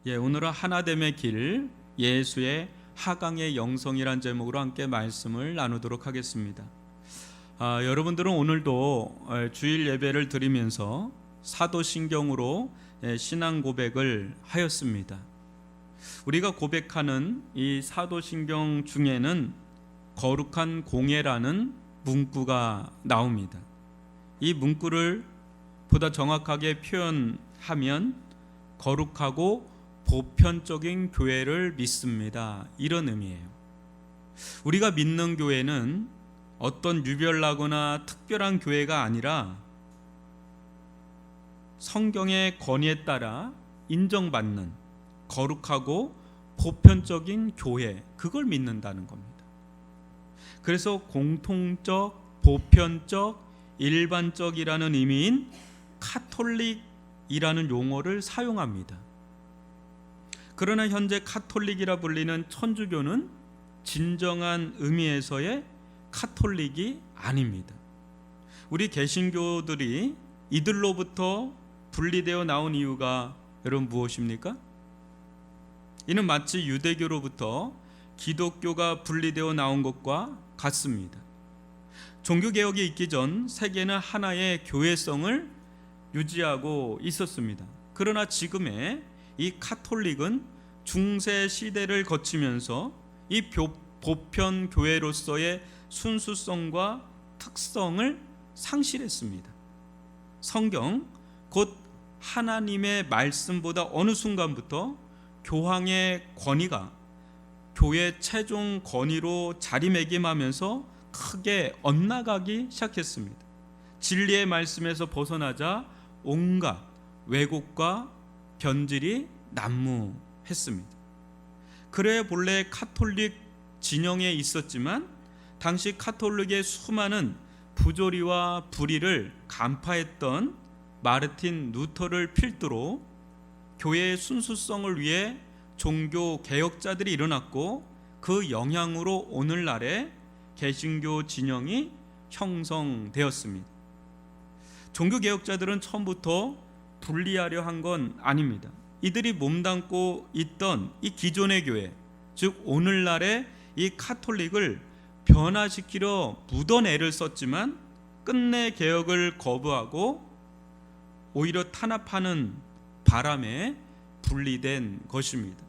오늘은 하나됨의 길, 예수의 하강의 영성이란 제목으로 함께 말씀을 나누도록 하겠습니다. 여러분들은 오늘도 주일 예배를 드리면서 사도신경으로 신앙 고백을 하였습니다. 우리가 고백하는 이 사도신경 중에는 거룩한 공예라는 문구가 나옵니다. 이 문구를 보다 정확하게 표현하면 거룩하고 보편적인 교회를 믿습니다, 이런 의미예요. 우리가 믿는 교회는 어떤 유별나거나 특별한 교회가 아니라 성경의 권위에 따라 인정받는 거룩하고 보편적인 교회, 그걸 믿는다는 겁니다. 그래서 공통적, 보편적, 일반적이라는 의미인 카톨릭이라는 용어를 사용합니다. 그러나 현재 카톨릭이라 불리는 천주교는 진정한 의미에서의 카톨릭이 아닙니다. 우리 개신교들이 이들로부터 분리되어 나온 이유가 여러분 무엇입니까? 이는 마치 유대교로부터 기독교가 분리되어 나온 것과 같습니다. 종교개혁이 있기 전 세계는 하나의 교회성을 유지하고 있었습니다. 그러나 지금의 이 카톨릭은 중세 시대를 거치면서 이 보편 교회로서의 순수성과 특성을 상실했습니다. 성경, 곧 하나님의 말씀보다 어느 순간부터 교황의 권위가 교회 최종 권위로 자리매김하면서 크게 엇나가기 시작했습니다. 진리의 말씀에서 벗어나자 온갖 왜곡과 변질이 난무했습니다. 그래 본래 카톨릭 진영에 있었지만 당시 카톨릭의 수많은 부조리와 불의를 간파했던 마르틴 루터를 필두로 교회의 순수성을 위해 종교 개혁자들이 일어났고, 그 영향으로 오늘날의 개신교 진영이 형성되었습니다. 종교 개혁자들은 처음부터 분리하려 한 건 아닙니다. 이들이 몸담고 있던 이 기존의 교회, 즉 오늘날의 이 카톨릭을 변화시키려 무던 애를 썼지만 끝내 개혁을 거부하고 오히려 탄압하는 바람에 분리된 것입니다.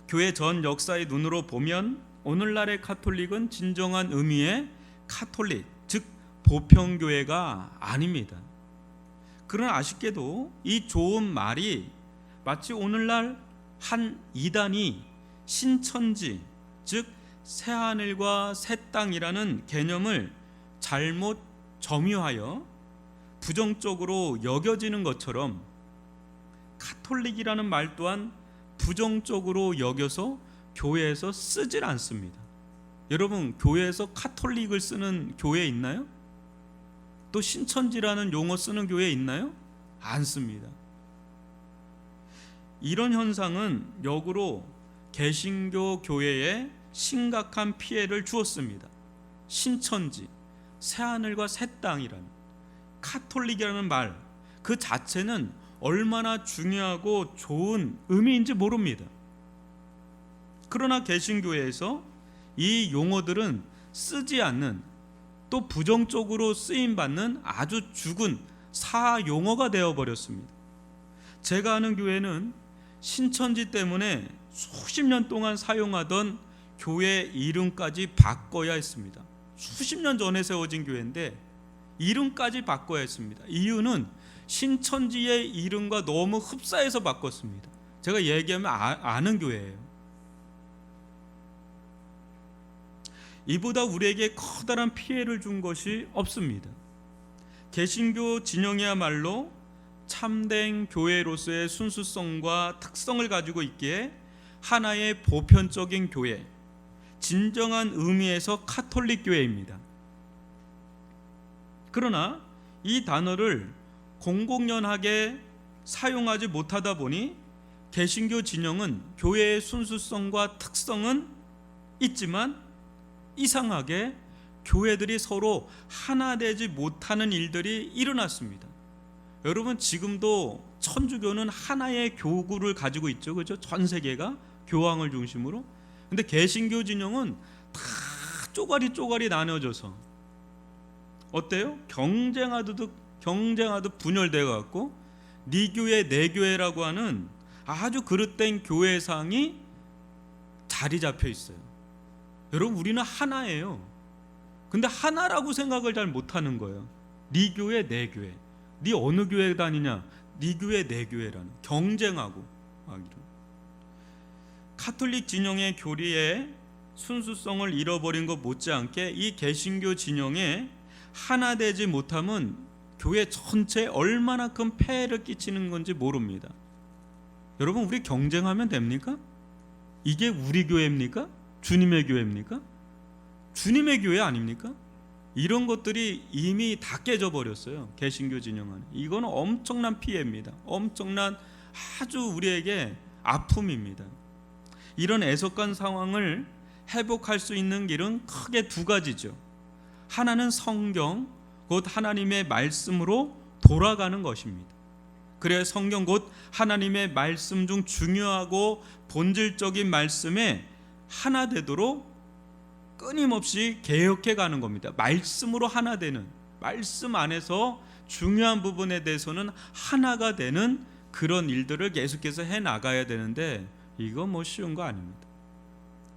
교회 전 역사의 눈으로 보면 오늘날의 카톨릭은 진정한 의미의 카톨릭, 즉 보편교회가 아닙니다. 그러나 아쉽게도 이 좋은 말이 마치 오늘날 한 이단이 신천지, 즉 새하늘과 새 땅이라는 개념을 잘못 점유하여 부정적으로 여겨지는 것처럼 카톨릭이라는 말 또한 부정적으로 여겨서 교회에서 쓰질 않습니다. 여러분, 교회에서 카톨릭을 쓰는 교회 있나요? 또 신천지라는 용어 쓰는 교회 있나요? 안 씁니다. 이런 현상은 역으로 개신교 교회에 심각한 피해를 주었습니다. 신천지, 새하늘과 새 땅이라는 카톨릭이라는 말 그 자체는 얼마나 중요하고 좋은 의미인지 모릅니다. 그러나 개신교회에서 이 용어들은 쓰지 않는, 또 부정적으로 쓰임받는 아주 죽은 사용어가 되어버렸습니다. 제가 아는 교회는 신천지 때문에 수십 년 동안 사용하던 교회 이름까지 바꿔야 했습니다. 수십 년 전에 세워진 교회인데 이름까지 바꿔야 했습니다. 이유는 신천지의 이름과 너무 흡사해서 바꿨습니다. 제가 얘기하면 아는 교회예요. 이보다 우리에게 커다란 피해를 준 것이 없습니다. 개신교 진영이야말로 참된 교회로서의 순수성과 특성을 가지고 있기에 하나의 보편적인 교회, 진정한 의미에서 카톨릭 교회입니다. 그러나 이 단어를 공공연하게 사용하지 못하다 보니 개신교 진영은 교회의 순수성과 특성은 있지만 이상하게 교회들이 서로 하나 되지 못하는 일들이 일어났습니다. 여러분, 지금도 천주교는 하나의 교구를 가지고 있죠. 그렇죠? 전 세계가 교황을 중심으로. 근데 개신교 진영은 다 쪼가리 나눠져서 어때요? 경쟁하듯 분열되어 갖고 네 교회 내 교회라고 하는 아주 그릇된 교회상이 자리 잡혀 있어요. 여러분, 우리는 하나예요. 근데 하나라고 생각을 잘 못하는 거예요. 네 교회 내 교회, 네 어느 교회 다니냐, 네 교회 내 교회라는 경쟁하고 막 이런. 카톨릭 진영의 교리의 순수성을 잃어버린 것 못지않게 이 개신교 진영에 하나 되지 못함은 교회 전체에 얼마나 큰 폐해를 끼치는 건지 모릅니다. 여러분, 우리 경쟁하면 됩니까? 이게 우리 교회입니까? 주님의 교회입니까? 주님의 교회 아닙니까? 이런 것들이 이미 다 깨져버렸어요. 개신교 진영 안에. 이건 엄청난 피해입니다. 엄청난 아주 우리에게 아픔입니다. 이런 애석한 상황을 회복할 수 있는 길은 크게 두 가지죠. 하나는 성경, 곧 하나님의 말씀으로 돌아가는 것입니다. 그래야 성경 곧 하나님의 말씀 중 중요하고 본질적인 말씀에 하나 되도록 끊임없이 개혁해 가는 겁니다. 말씀으로 하나 되는, 말씀 안에서 중요한 부분에 대해서는 하나가 되는 그런 일들을 계속해서 해 나가야 되는데 이거 뭐 쉬운 거 아닙니다.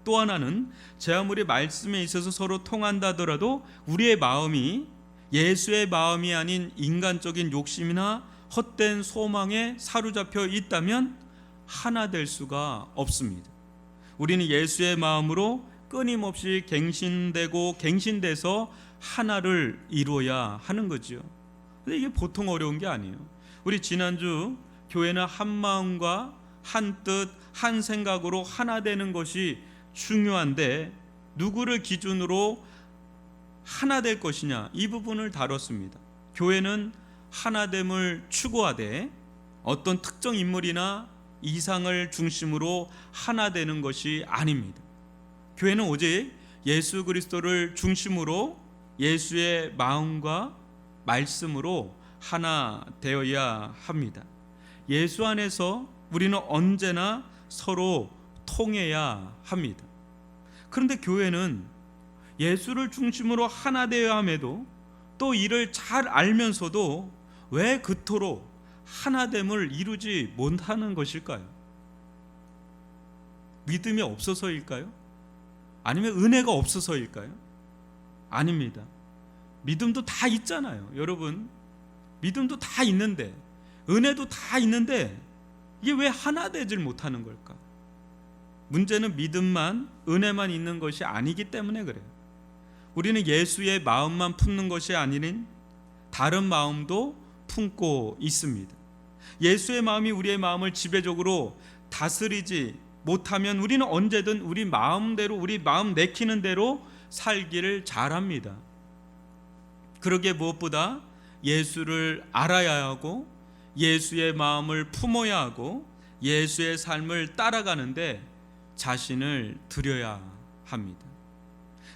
또 하나는 제 아무리 말씀에 있어서 서로 통한다 하더라도 우리의 마음이 예수의 마음이 아닌 인간적인 욕심이나 헛된 소망에 사로잡혀 있다면 하나 될 수가 없습니다. 우리는 예수의 마음으로 끊임없이 갱신돼서 하나를 이루어야 하는 거죠. 근데 이게 보통 어려운 게 아니에요. 우리 지난주 교회는 한 마음과 한 뜻, 한 생각으로 하나 되는 것이 중요한데 누구를 기준으로 하나 될 것이냐, 이 부분을 다뤘습니다. 교회는 하나됨을 추구하되 어떤 특정 인물이나 이상을 중심으로 하나 되는 것이 아닙니다. 교회는 오직 예수 그리스도를 중심으로 예수의 마음과 말씀으로 하나 되어야 합니다. 예수 안에서 우리는 언제나 서로 통해야 합니다. 그런데 교회는 예수를 중심으로 하나 되어야 함에도 또 이를 잘 알면서도 왜 그토록 하나됨을 이루지 못하는 것일까요? 믿음이 없어서일까요? 아니면 은혜가 없어서일까요? 아닙니다. 믿음도 다 있잖아요. 여러분, 믿음도 다 있는데, 은혜도 다 있는데 이게 왜 하나 되질 못하는 걸까? 문제는 믿음만, 은혜만 있는 것이 아니기 때문에 그래요. 우리는 예수의 마음만 품는 것이 아닌 다른 마음도 품고 있습니다. 예수의 마음이 우리의 마음을 지배적으로 다스리지 못하면 우리는 언제든 우리 마음대로, 우리 마음 내키는 대로 살기를 잘합니다. 그러기에 무엇보다 예수를 알아야 하고 예수의 마음을 품어야 하고 예수의 삶을 따라가는데 자신을 드려야 합니다.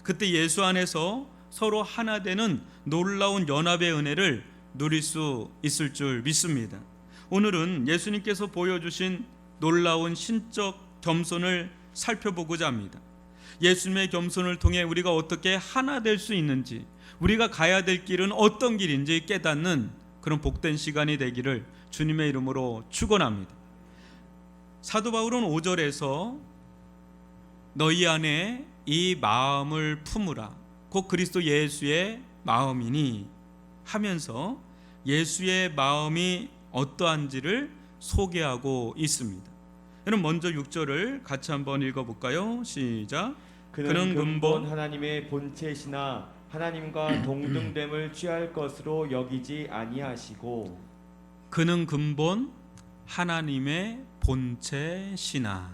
그때 예수 안에서 서로 하나 되는 놀라운 연합의 은혜를 누릴 수 있을 줄 믿습니다. 오늘은 예수님께서 보여주신 놀라운 신적 겸손을 살펴보고자 합니다. 예수님의 겸손을 통해 우리가 어떻게 하나 될 수 있는지, 우리가 가야 될 길은 어떤 길인지 깨닫는 그런 복된 시간이 되기를 주님의 이름으로 축원합니다. 사도 바울은 5절에서 너희 안에 이 마음을 품으라, 곧 그리스도 예수의 마음이니 하면서 예수의 마음이 어떠한지를 소개하고 있습니다. 여러분, 먼저 6절을 같이 한번 읽어볼까요? 시작. 그는 근본 하나님의 본체시나 하나님과 동등됨을 취할 것으로 여기지 아니하시고, 그는 근본 하나님의 본체시나,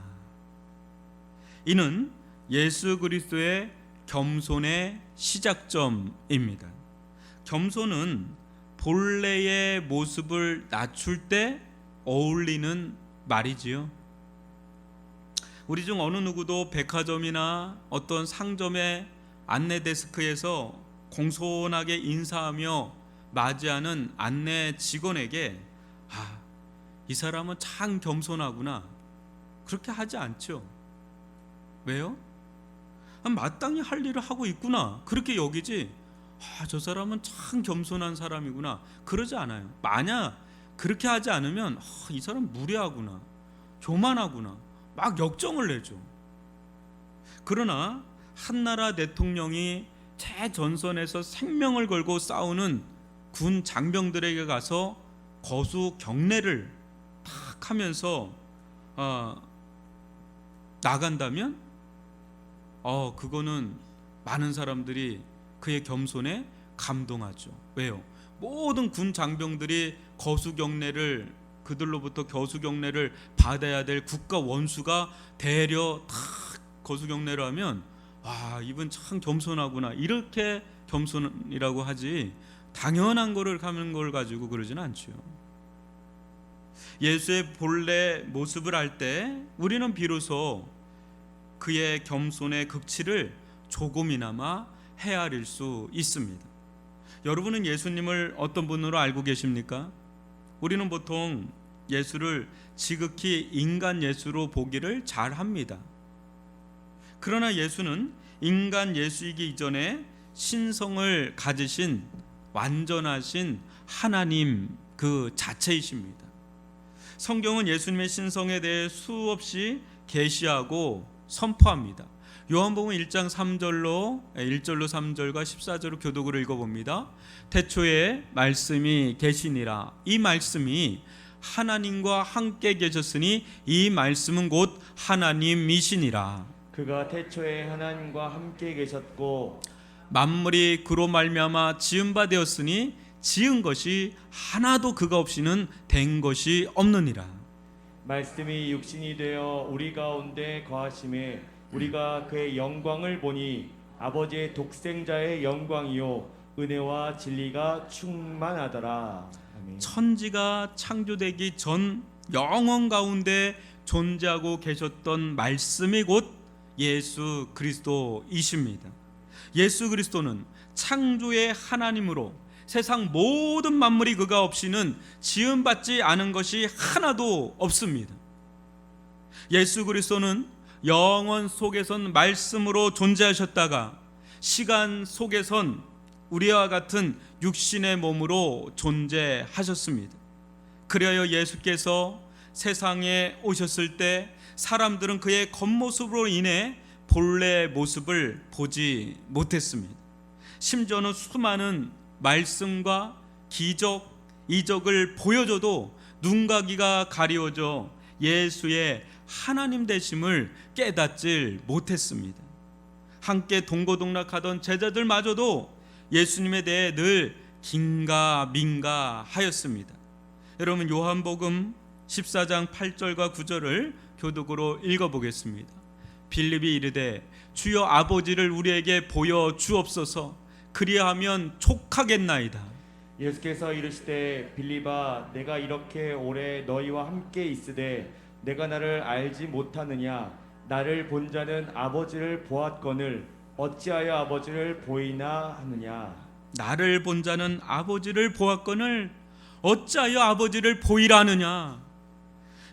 이는 예수 그리스도의 겸손의 시작점입니다. 겸손은 본래의 모습을 낮출 때 어울리는 말이지요. 우리 중 어느 누구도 백화점이나 어떤 상점의 안내 데스크에서 공손하게 인사하며 맞이하는 안내 직원에게 이 사람은 참 겸손하구나, 그렇게 하지 않죠. 왜요? 마땅히 할 일을 하고 있구나, 그렇게 여기지, 저 사람은 참 겸손한 사람이구나, 그러지 않아요. 만약 그렇게 하지 않으면 이 사람 무례하구나, 교만하구나, 막 역정을 내죠. 그러나 한나라 대통령이 최전선에서 생명을 걸고 싸우는 군 장병들에게 가서 거수 경례를 탁 하면서 나간다면 그거는 많은 사람들이 그의 겸손에 감동하죠. 왜요? 모든 군 장병들이 거수 경례를, 그들로부터 거수 경례를 받아야 될 국가 원수가 대려 탁 거수 경례를 하면 이분 참 겸손하구나, 이렇게 겸손이라고 하지, 당연한 거를 하는 걸 가지고 그러지는 않죠. 예수의 본래 모습을 알 때 우리는 비로소 그의 겸손의 극치를 조금이나마 헤아릴 수 있습니다. 여러분은 예수님을 어떤 분으로 알고 계십니까? 우리는 보통 예수를 지극히 인간 예수로 보기를 잘 합니다. 그러나 예수는 인간 예수이기 이전에 신성을 가지신 완전하신 하나님 그 자체이십니다. 성경은 예수님의 신성에 대해 수없이 계시하고 선포합니다. 요한복음 1장 3절로 1절로 3절과 14절로 교독으로 읽어봅니다. 태초에 말씀이 계시니라. 이 말씀이 하나님과 함께 계셨으니 이 말씀은 곧 하나님이시니라. 그가 태초에 하나님과 함께 계셨고 만물이 그로 말미암아 지은 바 되었으니 지은 것이 하나도 그가 없이는 된 것이 없느니라. 말씀이 육신이 되어 우리 가운데 거하심에 우리가 그의 영광을 보니 아버지의 독생자의 영광이요 은혜와 진리가 충만하더라. 아멘. 천지가 창조되기 전 영원 가운데 존재하고 계셨던 말씀이 곧 예수 그리스도이십니다. 예수 그리스도는 창조의 하나님으로 세상 모든 만물이 그가 없이는 지음받지 않은 것이 하나도 없습니다. 예수 그리스도는 영원 속에선 말씀으로 존재하셨다가 시간 속에선 우리와 같은 육신의 몸으로 존재하셨습니다. 그리하여 예수께서 세상에 오셨을 때 사람들은 그의 겉모습으로 인해 본래 모습을 보지 못했습니다. 심지어는 수많은 말씀과 기적, 이적을 보여줘도 눈가기가 가리워져 예수의 하나님 되심을 깨닫질 못했습니다. 함께 동고동락하던 제자들마저도 예수님에 대해 늘 긴가민가하였습니다. 여러분, 요한복음 14장 8절과 9절을 교독으로 읽어보겠습니다. 빌립이 이르되 주여 아버지를 우리에게 보여 주옵소서. 그리하면 족하겠나이다. 예수께서 이르시되 빌립아 내가 이렇게 오래 너희와 함께 있으되 내가 나를 알지 못하느냐? 나를 본 자는 아버지를 보았거늘 어찌하여 아버지를 보이나 하느냐? 나를 본 자는 아버지를 보았거늘 어찌하여 아버지를 보이라 하느냐?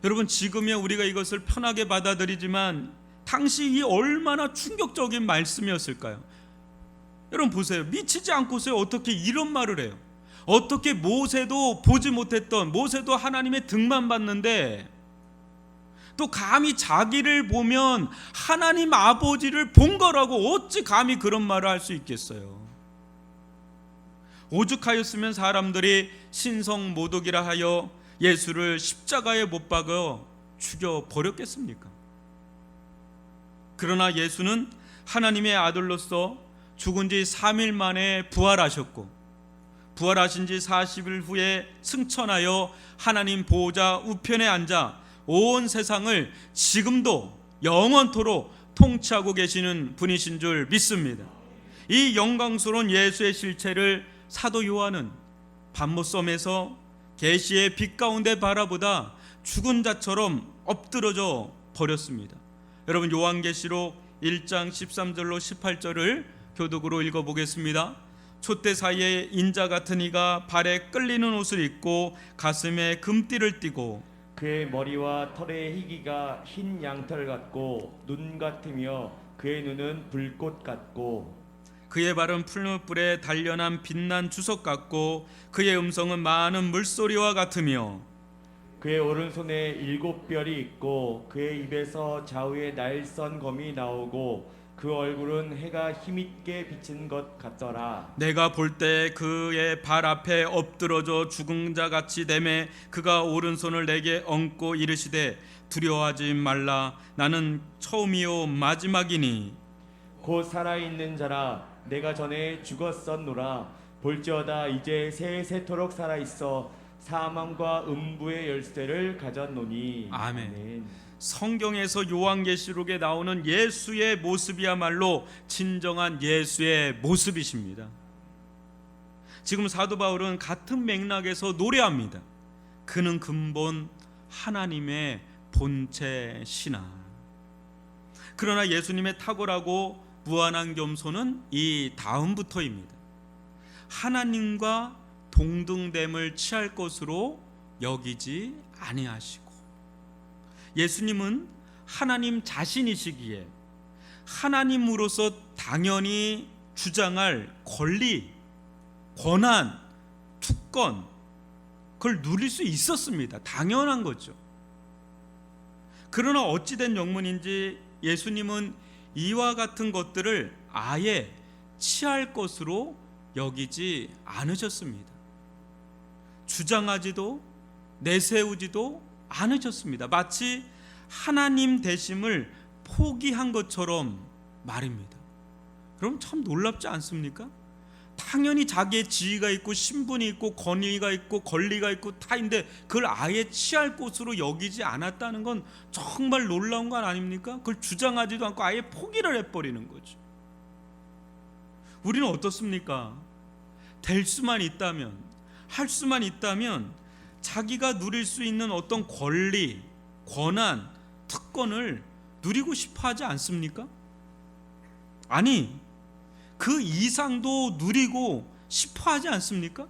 여러분, 지금이야 우리가 이것을 편하게 받아들이지만 당시 이 얼마나 충격적인 말씀이었을까요? 여러분 보세요. 미치지 않고서 어떻게 이런 말을 해요? 어떻게 모세도 보지 못했던, 모세도 하나님의 등만 봤는데 또 감히 자기를 보면 하나님 아버지를 본 거라고 어찌 감히 그런 말을 할 수 있겠어요? 오죽하였으면 사람들이 신성모독이라 하여 예수를 십자가에 못 박아 죽여 버렸겠습니까? 그러나 예수는 하나님의 아들로서 죽은 지 3일 만에 부활하셨고 부활하신 지 40일 후에 승천하여 하나님 보호자 우편에 앉아 온 세상을 지금도 영원토록 통치하고 계시는 분이신 줄 믿습니다. 이 영광스러운 예수의 실체를 사도 요한은 반모섬에서 계시의 빛 가운데 바라보다 죽은 자처럼 엎드러져 버렸습니다. 여러분, 요한계시록 1장 13절로 18절을 교독으로 읽어보겠습니다. 촛대 사이에 인자 같은 이가 발에 끌리는 옷을 입고 가슴에 금띠를 띠고 그의 머리와 털의 희기가 흰 양털 같고 눈 같으며 그의 눈은 불꽃 같고 그의 발은 풀무불에 단련한 빛난 주석 같고 그의 음성은 많은 물소리와 같으며 그의 오른손에 7별이 있고 그의 입에서 좌우에 날선 검이 나오고 그 얼굴은 해가 힘있게 비친 것 같더라. 내가 볼 때 그의 발 앞에 엎드러져 죽은 자 같이 되매 그가 오른손을 내게 얹고 이르시되 두려워하지 말라 나는 처음이요 마지막이니 곧 살아있는 자라 내가 전에 죽었었노라. 볼지어다 이제 세세토록 살아있어 사망과 음부의 열쇠를 가졌노니. 아멘. 성경에서 요한계시록에 나오는 예수의 모습이야말로 진정한 예수의 모습이십니다. 지금 사도 바울은 같은 맥락에서 노래합니다. 그는 근본 하나님의 본체시나. 그러나 예수님의 탁월하고 무한한 겸손은 이 다음부터입니다. 하나님과 동등됨을 취할 것으로 여기지 아니하시고 예수님은 하나님 자신이시기에 하나님으로서 당연히 주장할 권리, 권한, 특권 그걸 누릴 수 있었습니다. 당연한 거죠. 그러나 어찌된 영문인지 예수님은 이와 같은 것들을 아예 취할 것으로 여기지 않으셨습니다. 주장하지도 내세우지도 않으셨습니다. 마치 하나님 되심을 포기한 것처럼 말입니다. 그럼 참 놀랍지 않습니까? 당연히 자기의 지위가 있고 신분이 있고 권위가 있고 권리가 있고 타인데 그걸 아예 취할 것으로 여기지 않았다는 건 정말 놀라운 건 아닙니까? 그걸 주장하지도 않고 아예 포기를 해버리는 거죠. 우리는 어떻습니까? 될 수만 있다면, 할 수만 있다면 자기가 누릴 수 있는 어떤 권리, 권한, 특권을 누리고 싶어 하지 않습니까? 아니, 그 이상도 누리고 싶어 하지 않습니까?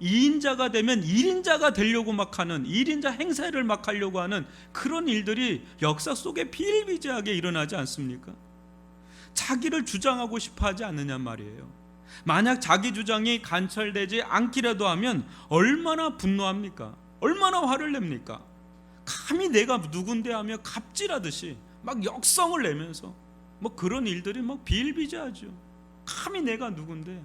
2인자가 되면 1인자가 되려고 막 하는 1인자 행세를 막 하려고 하는 그런 일들이 역사 속에 비일비재하게 일어나지 않습니까? 자기를 주장하고 싶어 하지 않느냐 말이에요. 만약 자기 주장이 관철되지 않기라도 하면 얼마나 분노합니까? 얼마나 화를 냅니까? 감히 내가 누군데 하며 갑질하듯이 막 역성을 내면서 뭐 그런 일들이 막 비일비재하죠. 감히 내가 누군데,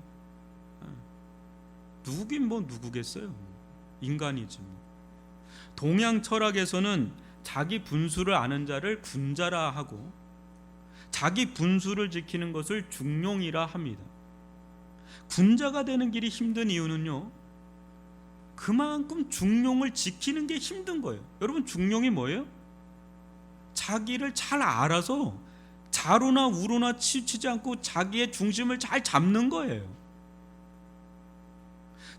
누구긴 뭐 누구겠어요. 인간이지 뭐. 동양 철학에서는 자기 분수를 아는 자를 군자라 하고 자기 분수를 지키는 것을 중용이라 합니다. 군자가 되는 길이 힘든 이유는요, 그만큼 중용을 지키는 게 힘든 거예요. 여러분, 중용이 뭐예요? 자기를 잘 알아서 좌로나 우로나 치우치지 않고 자기의 중심을 잘 잡는 거예요.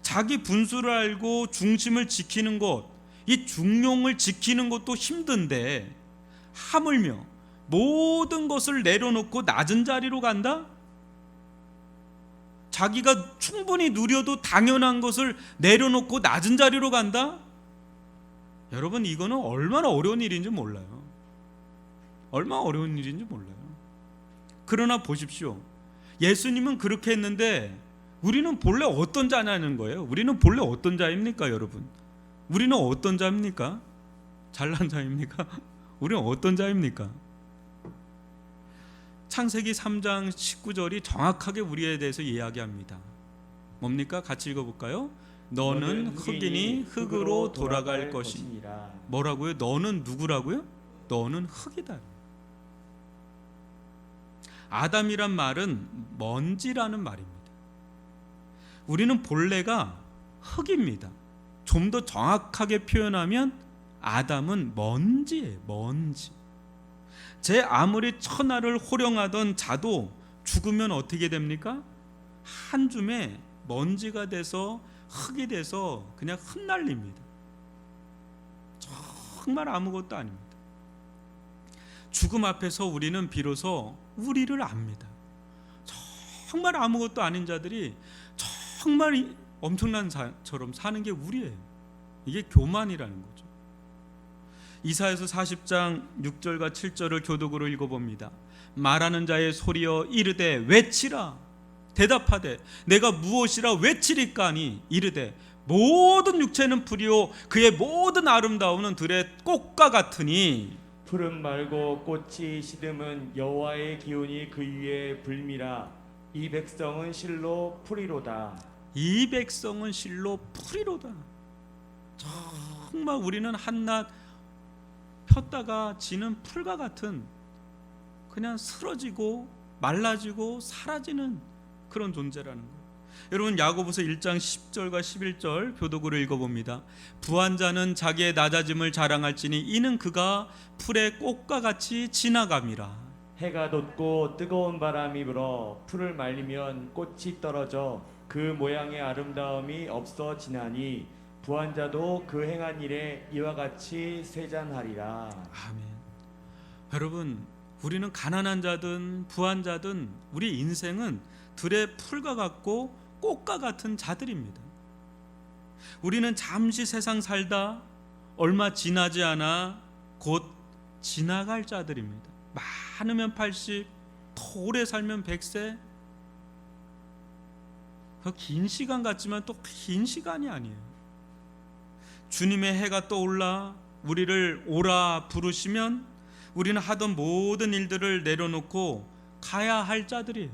자기 분수를 알고 중심을 지키는 것, 이 중용을 지키는 것도 힘든데 하물며 모든 것을 내려놓고 낮은 자리로 간다? 자기가 충분히 누려도 당연한 것을 내려놓고 낮은 자리로 간다? 여러분, 이거는 얼마나 어려운 일인지 몰라요. 얼마나 어려운 일인지 몰라요. 그러나 보십시오. 예수님은 그렇게 했는데 우리는 본래 어떤 자냐는 거예요. 우리는 본래 어떤 자입니까, 여러분? 우리는 어떤 자입니까? 잘난 자입니까? 우리는 어떤 자입니까? 창세기 3장 19절이 정확하게 우리에 대해서 이야기합니다. 뭡니까? 같이 읽어볼까요? 너는 흙이니 흙으로 돌아갈 것이니라. 뭐라고요? 너는 누구라고요? 너는 흙이다. 아담이란 말은 먼지라는 말입니다. 우리는 본래가 흙입니다. 좀 더 정확하게 표현하면 아담은 먼지예요. 먼지. 제 아무리 천하를 호령하던 자도 죽으면 어떻게 됩니까? 한 줌에 먼지가 돼서 흙이 돼서 그냥 흩날립니다. 정말 아무것도 아닙니다. 죽음 앞에서 우리는 비로소 우리를 압니다. 정말 아무것도 아닌 자들이 정말 엄청난 자처럼 사는 게 우리예요. 이게 교만이라는 거죠. 이사야서 40장 6절과 7절을 교독으로 읽어봅니다. 말하는 자의 소리여 이르되 외치라. 대답하되 내가 무엇이라 외치리까니 이르되 모든 육체는 풀이요 그의 모든 아름다움은 들의 꽃과 같으니. 푸른 말고 꽃이 시듬은 여호와의 기운이 그 위에 불미라. 이 백성은 실로 풀이로다. 이 백성은 실로 풀이로다. 정말 우리는 한낱 폈다가 지는 풀과 같은, 그냥 쓰러지고 말라지고 사라지는 그런 존재라는 거예요. 여러분, 야고보서 1장 10절과 11절 교독으로 읽어봅니다. 부한 자는 자기의 낮아짐을 자랑할지니 이는 그가 풀의 꽃과 같이 지나감이라. 해가 돋고 뜨거운 바람이 불어 풀을 말리면 꽃이 떨어져 그 모양의 아름다움이 없어지나니 부한 자도 그 행한 일에 이와 같이 쇠잔하리라. 아멘. 여러분, 우리는 가난한 자든 부한 자든 우리 인생은 들의 풀과 같고 꽃과 같은 자들입니다. 우리는 잠시 세상 살다 얼마 지나지 않아 곧 지나갈 자들입니다. 많으면 80, 더 오래 살면 100세. 긴 시간 같지만 또 긴 시간이 아니에요. 주님의 해가 떠올라 우리를 오라 부르시면 우리는 하던 모든 일들을 내려놓고 가야 할 자들이에요.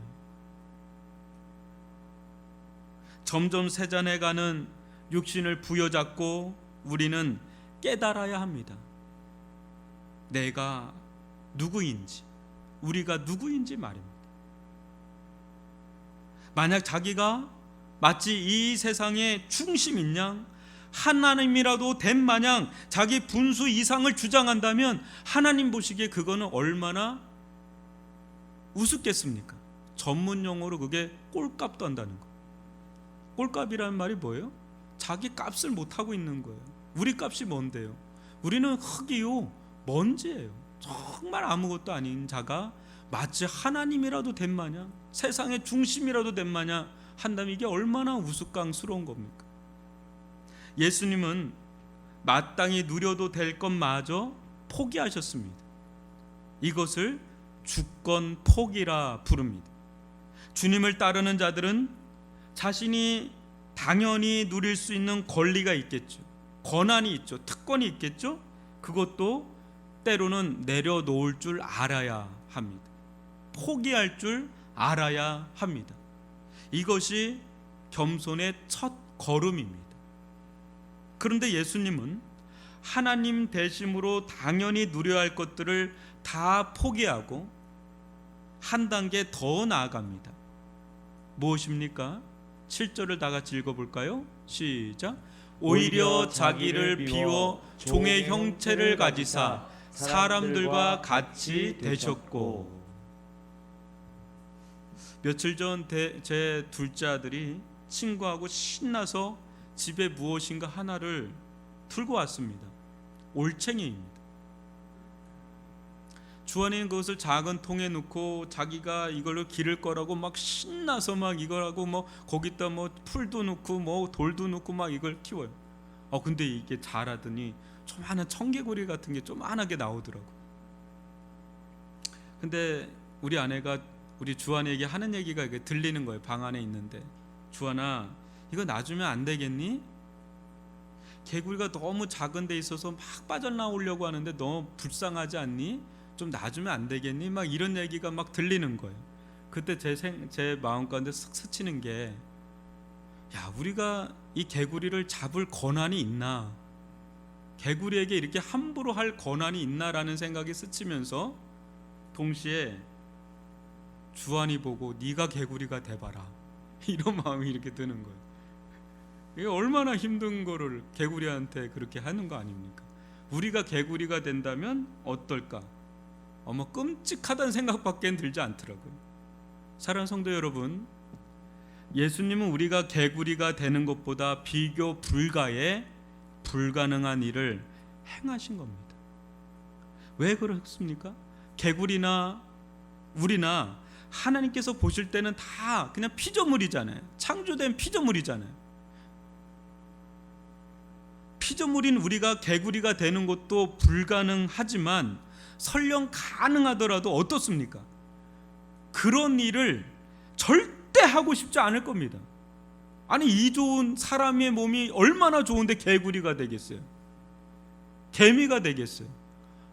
점점 세잔해가는 육신을 부여잡고 우리는 깨달아야 합니다. 내가 누구인지, 우리가 누구인지 말입니다. 만약 자기가 마치 이 세상의 중심인 양 하나님이라도 된 마냥 자기 분수 이상을 주장한다면 하나님 보시기에 그거는 얼마나 우습겠습니까? 전문 용어로 그게 꼴값도 한다는 거. 꼴값이라는 말이 뭐예요? 자기 값을 못하고 있는 거예요. 우리 값이 뭔데요? 우리는 흙이요 먼지예요. 정말 아무것도 아닌 자가 마치 하나님이라도 된 마냥, 세상의 중심이라도 된 마냥 한다면 이게 얼마나 우스꽝스러운 겁니까? 예수님은 마땅히 누려도 될 것마저 포기하셨습니다. 이것을 주권 포기라 부릅니다. 주님을 따르는 자들은 자신이 당연히 누릴 수 있는 권리가 있겠죠. 권한이 있죠. 특권이 있겠죠. 그것도 때로는 내려놓을 줄 알아야 합니다. 포기할 줄 알아야 합니다. 이것이 겸손의 첫 걸음입니다. 그런데 예수님은 하나님 대심으로 당연히 누려야 할 것들을 다 포기하고 한 단계 더 나아갑니다. 무엇입니까? 7절을 다 같이 읽어볼까요? 시작. 오히려 자기를 비워 종의 형체를 가지사 사람들과 같이 되셨고. 며칠 전 제 둘째 아들이 친구하고 신나서 집에 무엇인가 하나를 들고 왔습니다. 올챙이입니다. 주 안에 있는 그것을 작은 통에 넣고 자기가 이걸로 기를 거라고 막 신나서 막 이거라고 뭐 거기다 뭐 풀도 넣고 뭐 돌도 넣고 막 이걸 키워요. 근데 이게 자라더니 조그마한 청개구리 같은 게 조그만하게 나오더라고. 근데 우리 아내가 우리 주한에게 하는 얘기가 이게 들리는 거예요. 방 안에 있는데, 주한아, 이거 놔주면 안 되겠니? 개구리가 너무 작은 데 있어서 막 빠져나오려고 하는데 너무 불쌍하지 않니? 좀 놔주면 안 되겠니? 막 이런 얘기가 막 들리는 거예요. 그때 제 마음 가운데 쓱 스치는 게, 야, 우리가 이 개구리를 잡을 권한이 있나? 개구리에게 이렇게 함부로 할 권한이 있나라는 생각이 스치면서 동시에 주한이 보고 네가 개구리가 돼봐라, 이런 마음이 이렇게 드는 거예요. 이게 얼마나 힘든 거를 개구리한테 그렇게 하는 거 아닙니까? 우리가 개구리가 된다면 어떨까? 끔찍하다는 생각밖에 들지 않더라고요. 사랑하는 성도 여러분, 예수님은 우리가 개구리가 되는 것보다 비교 불가의 불가능한 일을 행하신 겁니다. 왜 그렇습니까? 개구리나 우리나 하나님께서 보실 때는 다 그냥 피조물이잖아요. 창조된 피조물이잖아요. 피조물인 우리가 개구리가 되는 것도 불가능하지만 설령 가능하더라도 어떻습니까? 그런 일을 절대 하고 싶지 않을 겁니다. 아니, 이 좋은 사람의 몸이 얼마나 좋은데 개구리가 되겠어요? 개미가 되겠어요?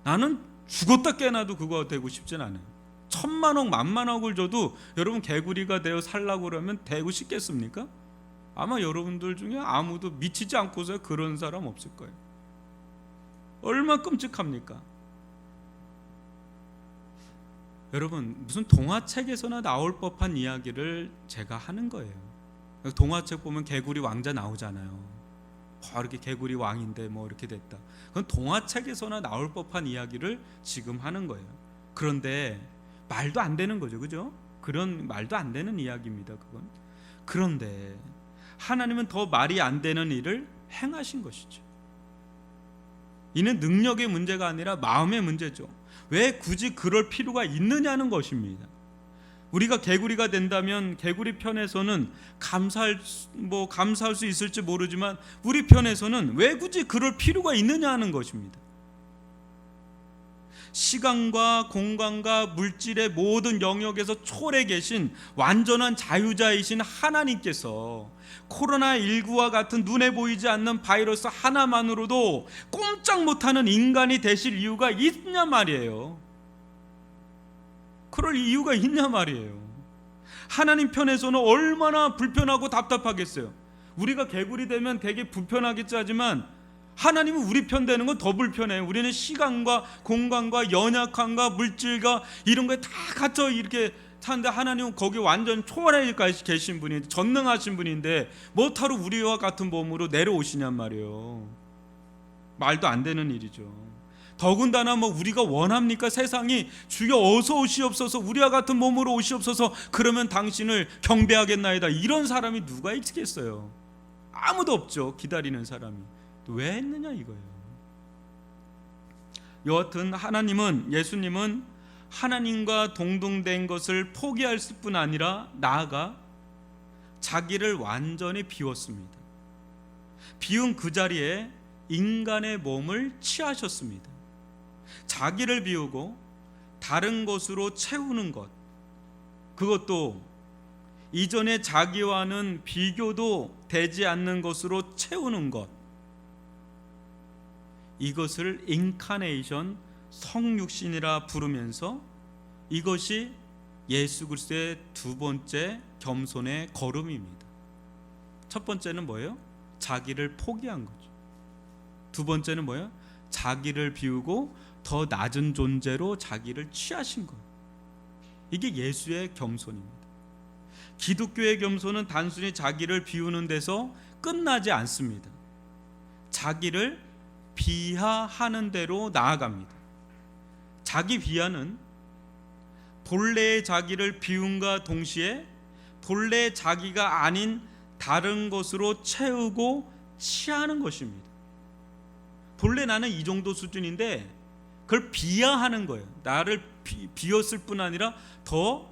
나는 죽었다 깨나도 그거 되고 싶진 않아요. 1000만억 만만억을 줘도 여러분 개구리가 되어 살라고 그러면 되고 싶겠습니까? 아마 여러분들 중에 아무도 미치지 않고서 그런 사람 없을 거예요. 얼마나 끔찍합니까? 여러분, 무슨 동화책에서나 나올 법한 이야기를 제가 하는 거예요. 동화책 보면 개구리 왕자 나오잖아요. 이렇게 개구리 왕인데 뭐 이렇게 됐다. 그건 동화책에서나 나올 법한 이야기를 지금 하는 거예요. 그런데 말도 안 되는 거죠, 그죠? 그런 말도 안 되는 이야기입니다, 그건. 그런데 하나님은 더 말이 안 되는 일을 행하신 것이죠. 이는 능력의 문제가 아니라 마음의 문제죠. 왜 굳이 그럴 필요가 있느냐는 것입니다. 우리가 개구리가 된다면 개구리 편에서는 감사할 수 있을지 모르지만 우리 편에서는 왜 굳이 그럴 필요가 있느냐 하는 것입니다. 시간과 공간과 물질의 모든 영역에서 초월해 계신 완전한 자유자이신 하나님께서 코로나19와 같은 눈에 보이지 않는 바이러스 하나만으로도 꼼짝 못하는 인간이 되실 이유가 있냐 말이에요. 그럴 이유가 있냐 말이에요. 하나님 편에서는 얼마나 불편하고 답답하겠어요. 우리가 개구리 되면 되게 불편하겠지 하지만 하나님은 우리 편 되는 건 더 불편해요. 우리는 시간과 공간과 연약함과 물질과 이런 거에 다 갇혀 이렇게 사는데 하나님은 거기 완전 초월해 계신 분이 전능하신 분인데 못하러 우리와 같은 몸으로 내려오시냔 말이에요. 말도 안 되는 일이죠. 더군다나 우리가 원합니까? 세상이 주여 어서 오시옵소서, 우리와 같은 몸으로 오시옵소서, 그러면 당신을 경배하겠나이다, 이런 사람이 누가 있겠어요? 아무도 없죠. 기다리는 사람이. 왜 했느냐 이거예요. 여하튼 예수님은 하나님과 동등된 것을 포기할 뿐 아니라 나아가 자기를 완전히 비웠습니다. 비운 그 자리에 인간의 몸을 취하셨습니다. 자기를 비우고 다른 것으로 채우는 것, 그것도 이전에 자기와는 비교도 되지 않는 것으로 채우는 것, 이것을 인카네이션, 성육신이라 부르면서 이것이 예수 그리스도의 두 번째 겸손의 걸음입니다. 첫 번째는 뭐예요? 자기를 포기한 거죠. 두 번째는 뭐예요? 자기를 비우고 더 낮은 존재로 자기를 취하신 거예요. 이게 예수의 겸손입니다. 기독교의 겸손은 단순히 자기를 비우는 데서 끝나지 않습니다. 자기를 비하하는 대로 나아갑니다. 자기 비하는 본래의 자기를 비움과 동시에 본래 자기가 아닌 다른 것으로 채우고 취하는 것입니다. 본래 나는 이 정도 수준인데 그걸 비하하는 거예요. 나를 비웠을 뿐 아니라 더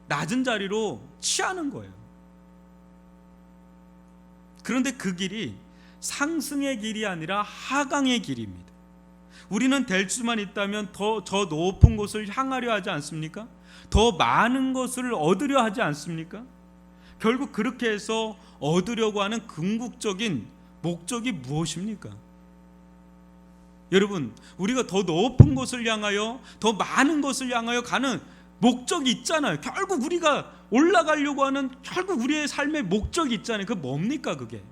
낮은 자리로 취하는 거예요. 그런데 그 길이 상승의 길이 아니라 하강의 길입니다. 우리는 될 수만 있다면 저 높은 곳을 향하려 하지 않습니까? 더 많은 것을 얻으려 하지 않습니까? 결국 그렇게 해서 얻으려고 하는 궁극적인 목적이 무엇입니까? 여러분, 우리가 더 높은 곳을 향하여, 더 많은 것을 향하여 가는 목적이 있잖아요. 결국 우리가 올라가려고 하는, 결국 우리의 삶의 목적이 있잖아요. 그게 뭡니까 그게?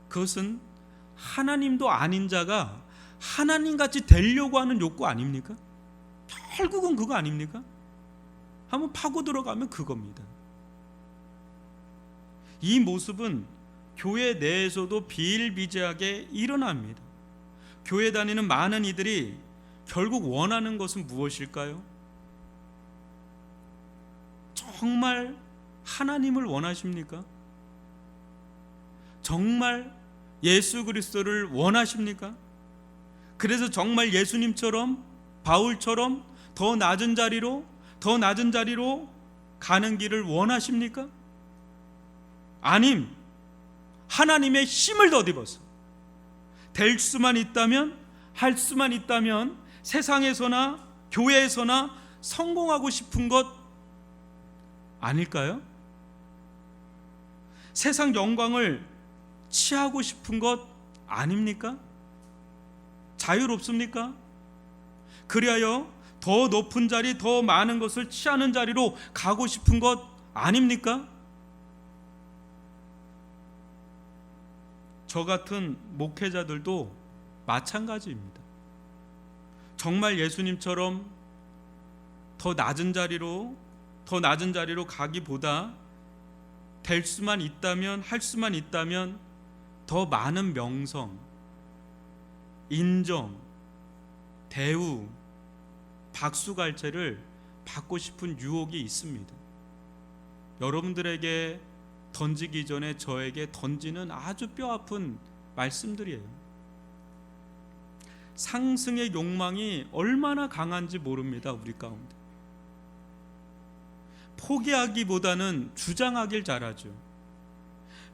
그것은 하나님도 아닌 자가 하나님같이 되려고 하는 욕구 아닙니까? 결국은 그거 아닙니까? 한번 파고 들어가면 그겁니다. 이 모습은 교회 내에서도 비일비재하게 일어납니다. 교회 다니는 많은 이들이 결국 원하는 것은 무엇일까요? 정말 하나님을 원하십니까? 정말 예수 그리스도를 원하십니까? 그래서 정말 예수님처럼, 바울처럼 더 낮은 자리로 가는 길을 원하십니까? 아님 하나님의 힘을 덧입어서 될 수만 있다면, 할 수만 있다면 세상에서나 교회에서나 성공하고 싶은 것 아닐까요? 세상 영광을 취하고 싶은 것 아닙니까? 자유롭습니까? 그리하여 더 높은 자리, 더 많은 것을 취하는 자리로 가고 싶은 것 아닙니까? 저 같은 목회자들도 마찬가지입니다. 정말 예수님처럼 더 낮은 자리로 가기보다 될 수만 있다면, 할 수만 있다면 더 많은 명성, 인정, 대우, 박수갈채를 받고 싶은 유혹이 있습니다. 여러분들에게 던지기 전에 저에게 던지는 아주 뼈아픈 말씀들이에요. 상승의 욕망이 얼마나 강한지 모릅니다, 우리 가운데. 포기하기보다는 주장하길 잘하죠.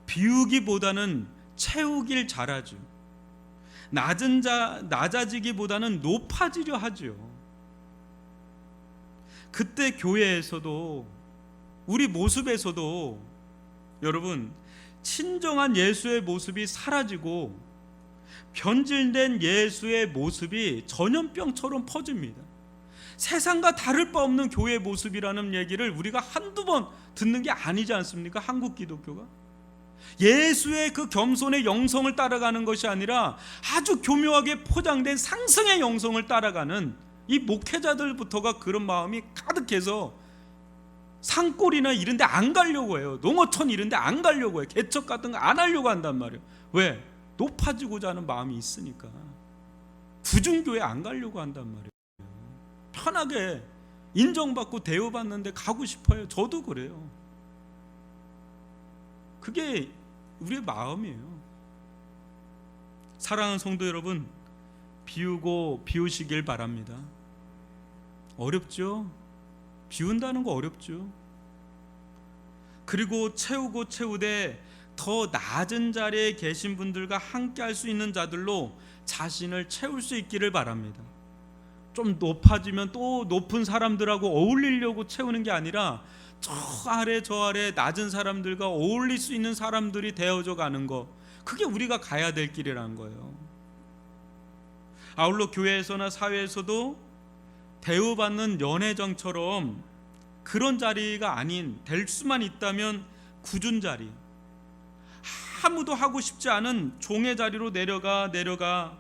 비우기보다는 채우길 잘하죠. 낮아지기보다는 높아지려 하죠. 그때 교회에서도, 우리 모습에서도 여러분, 친정한 예수의 모습이 사라지고 변질된 예수의 모습이 전염병처럼 퍼집니다. 세상과 다를 바 없는 교회의 모습이라는 얘기를 우리가 한두 번 듣는 게 아니지 않습니까? 한국 기독교가 예수의 그 겸손의 영성을 따라가는 것이 아니라 아주 교묘하게 포장된 상승의 영성을 따라가는 이 목회자들부터가 그런 마음이 가득해서 산골이나 이런 데 안 가려고 해요. 농어촌 이런 데 안 가려고 해요. 개척 같은 거 안 하려고 한단 말이에요. 왜? 높아지고자 하는 마음이 있으니까. 부중교회 안 가려고 한단 말이에요. 편하게 인정받고 대우받는 데 가고 싶어요. 저도 그래요. 그게 우리의 마음이에요. 사랑하는 성도 여러분, 비우시길 바랍니다. 어렵죠? 비운다는 거 어렵죠. 그리고 채우되 더 낮은 자리에 계신 분들과 함께 할 수 있는 자들로 자신을 채울 수 있기를 바랍니다. 좀 높아지면 또 높은 사람들하고 어울리려고 채우는 게 아니라 저 아래 낮은 사람들과 어울릴 수 있는 사람들이 되어져 가는 거, 그게 우리가 가야 될 길이라는 거예요. 아울러 교회에서나 사회에서도 대우받는 연회장처럼 그런 자리가 아닌, 될 수만 있다면 굳은 자리, 아무도 하고 싶지 않은 종의 자리로 내려가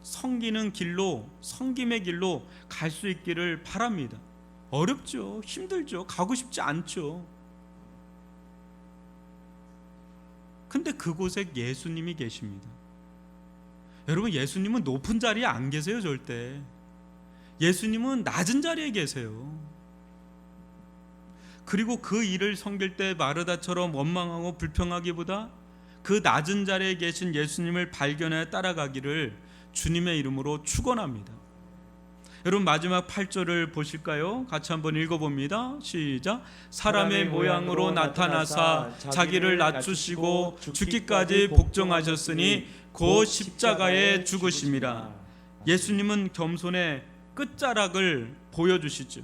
섬김의 길로 갈 수 있기를 바랍니다. 어렵죠. 힘들죠. 가고 싶지 않죠. 근데 그곳에 예수님이 계십니다. 여러분, 예수님은 높은 자리에 안 계세요. 절대. 예수님은 낮은 자리에 계세요. 그리고 그 일을 섬길 때 마르다처럼 원망하고 불평하기보다 그 낮은 자리에 계신 예수님을 발견해 따라가기를 주님의 이름으로 축원합니다. 여러분, 마지막 8절을 보실까요? 같이 한번 읽어봅니다. 시작. 사람의 모양으로 나타나사 자기를 낮추시고 죽기까지 복종하셨으니 곧 십자가에 죽으심이라. 예수님은 겸손의 끝자락을 보여주시죠.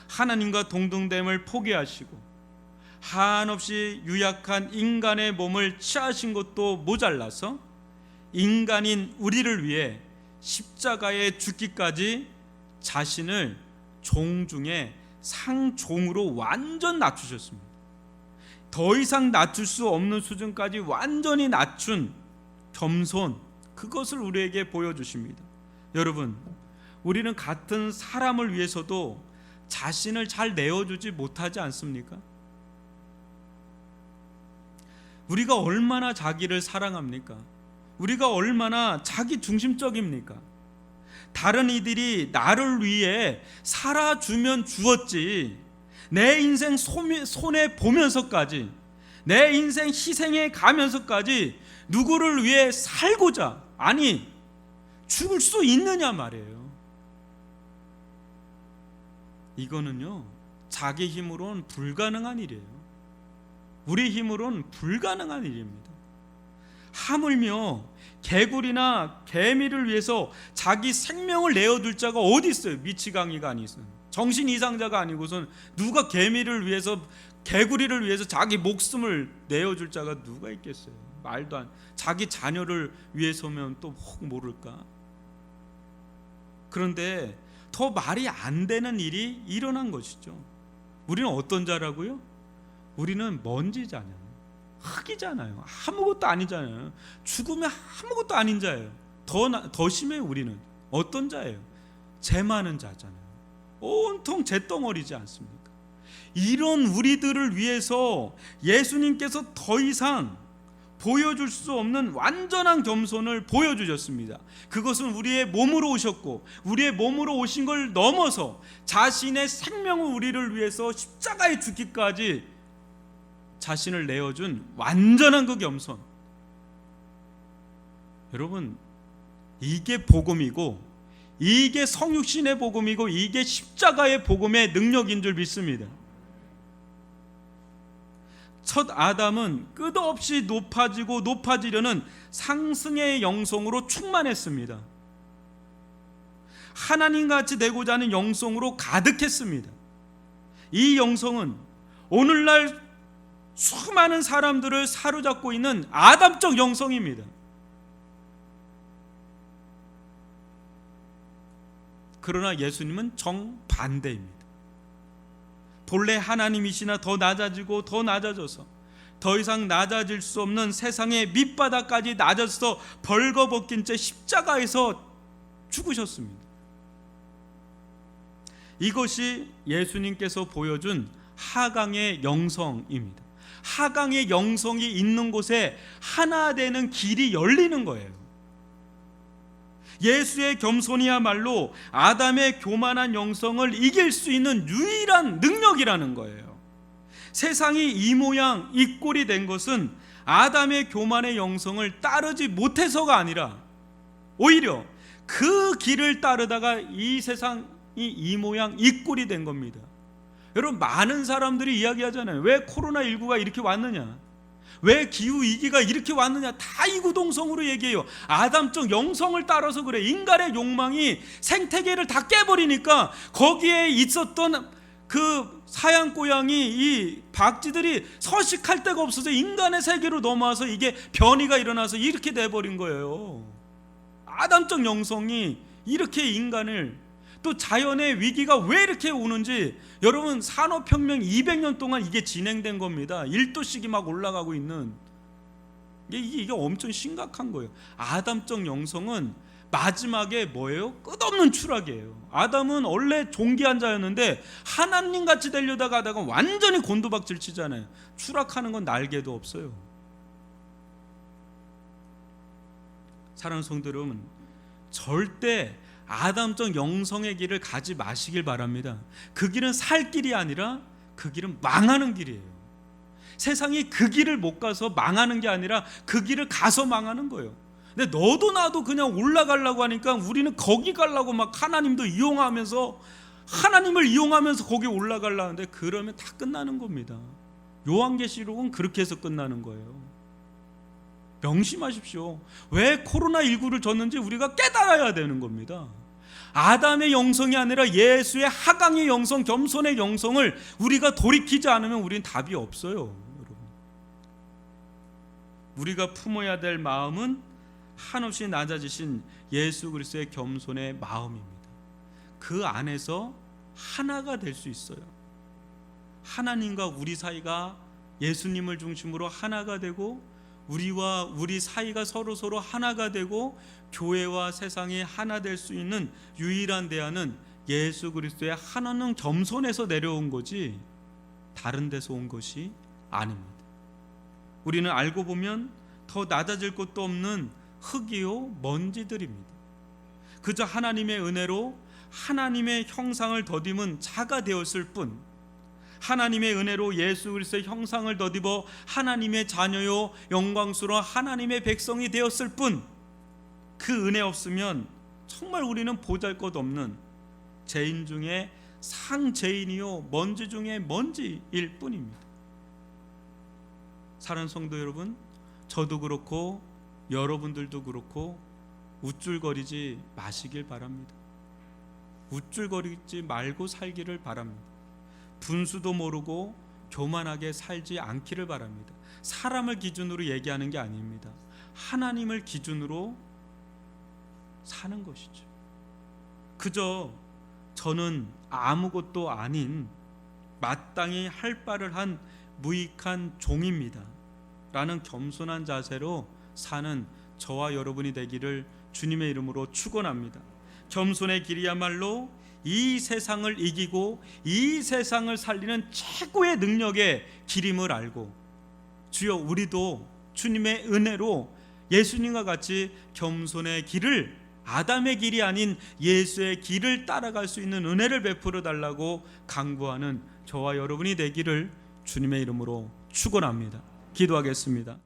하나님과 동등됨을 포기하시고 한없이 유약한 인간의 몸을 취하신 것도 모자라서 인간인 우리를 위해 십자가에 죽기까지 자신을 종 중에 상종으로 완전 낮추셨습니다. 더 이상 낮출 수 없는 수준까지 완전히 낮춘 겸손, 그것을 우리에게 보여주십니다. 여러분, 우리는 같은 사람을 위해서도 자신을 잘 내어주지 못하지 않습니까? 우리가 얼마나 자기를 사랑합니까? 우리가 얼마나 자기 중심적입니까? 다른 이들이 나를 위해 살아주면 주었지, 내 인생 손해 보면서까지, 내 인생 희생해 가면서까지 누구를 위해 살고자, 아니 죽을 수 있느냐 말이에요. 이거는요, 자기 힘으로는 불가능한 일이에요. 우리 힘으로는 불가능한 일입니다. 하물며 개구리나 개미를 위해서 자기 생명을 내어둘 자가 어디 있어요? 미치광이가 아니선, 정신 이상자가 아니고선 누가 개미를 위해서, 개구리를 위해서 자기 목숨을 내어줄 자가 누가 있겠어요? 말도 안. 자기 자녀를 위해서면 또 혹 모를까? 그런데 더 말이 안 되는 일이 일어난 것이죠. 우리는 어떤 자라고요? 우리는 먼지잖아요. 흙이잖아요. 아무것도 아니잖아요. 죽으면 아무것도 아닌 자예요. 더 심해요. 우리는 어떤 자예요? 죄 많은 자잖아요. 온통 죄덩어리지 않습니까? 이런 우리들을 위해서 예수님께서 더 이상 보여줄 수 없는 완전한 겸손을 보여주셨습니다. 그것은 우리의 몸으로 오셨고, 우리의 몸으로 오신 걸 넘어서 자신의 생명을 우리를 위해서 십자가에 죽기까지 자신을 내어준 완전한 그 겸손. 여러분, 이게 복음이고, 이게 성육신의 복음이고, 이게 십자가의 복음의 능력인 줄 믿습니다. 첫 아담은 끝없이 높아지고 높아지려는 상승의 영성으로 충만했습니다. 하나님같이 되고자 하는 영성으로 가득했습니다. 이 영성은 오늘날 수많은 사람들을 사로잡고 있는 아담적 영성입니다. 그러나 예수님은 정반대입니다. 본래 하나님이시나 더 낮아지고 더 낮아져서 더 이상 낮아질 수 없는 세상의 밑바닥까지 낮아서 벌거벗긴 채 십자가에서 죽으셨습니다. 이것이 예수님께서 보여준 하강의 영성입니다. 하강의 영성이 있는 곳에 하나 되는 길이 열리는 거예요. 예수의 겸손이야말로 아담의 교만한 영성을 이길 수 있는 유일한 능력이라는 거예요. 세상이 이 모양 이 꼴이 된 것은 아담의 교만의 영성을 따르지 못해서가 아니라 오히려 그 길을 따르다가 이 세상이 이 모양 이 꼴이 된 겁니다. 여러분, 많은 사람들이 이야기하잖아요. 왜 코로나19가 이렇게 왔느냐, 왜 기후위기가 이렇게 왔느냐, 다 이구동성으로 얘기해요. 아담적 영성을 따라서 그래. 인간의 욕망이 생태계를 다 깨버리니까 거기에 있었던 그 사양고양이 이 박쥐들이 서식할 데가 없어서 인간의 세계로 넘어와서 이게 변이가 일어나서 이렇게 돼버린 거예요. 아담적 영성이 이렇게 인간을, 또 자연의 위기가 왜 이렇게 오는지, 여러분, 산업혁명 200년 동안 이게 진행된 겁니다. 1도씩이 막 올라가고 있는 이게 엄청 심각한 거예요. 아담적 영성은 마지막에 뭐예요? 끝없는 추락이에요. 아담은 원래 존귀한 자였는데 하나님같이 되려다가 하다가 완전히 곤두박질 치잖아요. 추락하는 건 날개도 없어요. 사랑하는 성도 여러분, 절대 아담적 영성의 길을 가지 마시길 바랍니다. 그 길은 살 길이 아니라 그 길은 망하는 길이에요. 세상이 그 길을 못 가서 망하는 게 아니라 그 길을 가서 망하는 거예요. 근데 너도 나도 그냥 올라가려고 하니까 우리는 거기 가려고 막 하나님도 이용하면서, 하나님을 이용하면서 거기 올라가려고 하는데 그러면 다 끝나는 겁니다. 요한계시록은 그렇게 해서 끝나는 거예요. 명심하십시오. 왜 코로나19를 줬는지 우리가 깨달아야 되는 겁니다. 아담의 영성이 아니라 예수의 하강의 영성, 겸손의 영성을 우리가 돌이키지 않으면 우리는 답이 없어요. 여러분, 우리가 품어야 될 마음은 한없이 낮아지신 예수 그리스도의 겸손의 마음입니다. 그 안에서 하나가 될 수 있어요. 하나님과 우리 사이가 예수님을 중심으로 하나가 되고, 우리와 우리 사이가 서로 하나가 되고, 교회와 세상이 하나 될 수 있는 유일한 대안은 예수 그리스도의 하나는 겸손에서 내려온 거지 다른 데서 온 것이 아닙니다. 우리는 알고 보면 더 낮아질 것도 없는 흙이요 먼지들입니다. 그저 하나님의 은혜로 하나님의 형상을 더듬은 자가 되었을 뿐, 하나님의 은혜로 예수 그리스도의 형상을 더입어 하나님의 자녀요 영광스러운 하나님의 백성이 되었을 뿐, 그 은혜 없으면 정말 우리는 보잘것없는 죄인 중에 상죄인이요 먼지 중에 먼지일 뿐입니다. 사랑하는 성도 여러분, 저도 그렇고 여러분들도 그렇고 우쭐거리지 마시길 바랍니다. 우쭐거리지 말고 살기를 바랍니다. 분수도 모르고 교만하게 살지 않기를 바랍니다. 사람을 기준으로 얘기하는 게 아닙니다. 하나님을 기준으로 사는 것이죠. 그저 저는 아무것도 아닌 마땅히 할 바를 한 무익한 종입니다 라는 겸손한 자세로 사는 저와 여러분이 되기를 주님의 이름으로 축원합니다. 겸손의 길이야말로 이 세상을 이기고 이 세상을 살리는 최고의 능력의 길임을 알고, 주여 우리도 주님의 은혜로 예수님과 같이 겸손의 길을, 아담의 길이 아닌 예수의 길을 따라갈 수 있는 은혜를 베풀어 달라고 강구하는 저와 여러분이 되기를 주님의 이름으로 축원합니다. 기도하겠습니다.